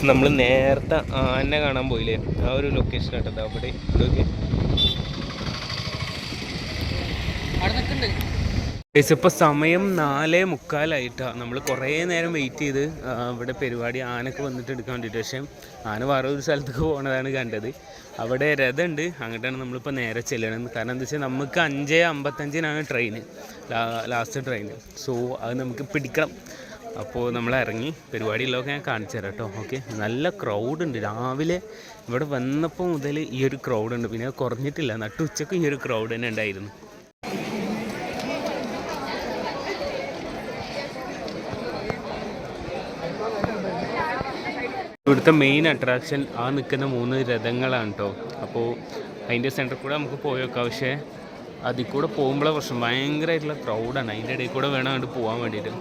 നമ്മൾ നേരത്തെ ആന കാണാൻ പോയില്ലേ, ആ ഒരു ലൊക്കേഷൻ ആട്ടത് അവിടെ. ഇപ്പോൾ സമയം 4:45. നമ്മൾ കുറേ നേരം വെയിറ്റ് ചെയ്ത് ഇവിടെ പരിപാടി ആനക്ക് വന്നിട്ട് എടുക്കാൻ വേണ്ടിയിട്ട്. പക്ഷേ ആന വേറെ ഒരു സ്ഥലത്തേക്ക് പോകുന്നതാണ് കണ്ടത്. അവിടെ രഥമുണ്ട്, അങ്ങോട്ടാണ് നമ്മളിപ്പോൾ നേരെ ചെല്ലണത്. കാരണം എന്താ വെച്ചാൽ നമുക്ക് 5:55 ട്രെയിന്, ലാസ്റ്റ് ട്രെയിന്. സോ അത് നമുക്ക് പിടിക്കണം. അപ്പോൾ നമ്മൾ ഇറങ്ങി പരിപാടിയുള്ളതൊക്കെ ഞാൻ കാണിച്ചു തരാം കേട്ടോ. ഓക്കെ, നല്ല ക്രൗഡ് ഉണ്ട്. രാവിലെ ഇവിടെ വന്നപ്പോൾ മുതൽ ഈ ഒരു ക്രൗഡ് ഉണ്ട്, പിന്നെ കുറഞ്ഞിട്ടില്ല. നട്ടുച്ചയ്ക്ക് ഈ ഒരു ക്രൗഡ് തന്നെ ഉണ്ടായിരുന്നു. ഇവിടുത്തെ മെയിൻ അട്രാക്ഷൻ ആ നിൽക്കുന്ന 3 രഥങ്ങളാണ് കേട്ടോ. അപ്പോൾ അതിൻ്റെ സെൻറ്ററിൽ കൂടെ നമുക്ക് പോയി വെക്കാം. പക്ഷേ അതിൽ കൂടെ പോകുമ്പോഴേ പ്രശ്നം, ഭയങ്കരമായിട്ടുള്ള ക്രൗഡാണ്. അതിൻ്റെ ഇടയിൽ കൂടെ വേണം അങ്ങോട്ട് പോകാൻ വേണ്ടിയിട്ട്.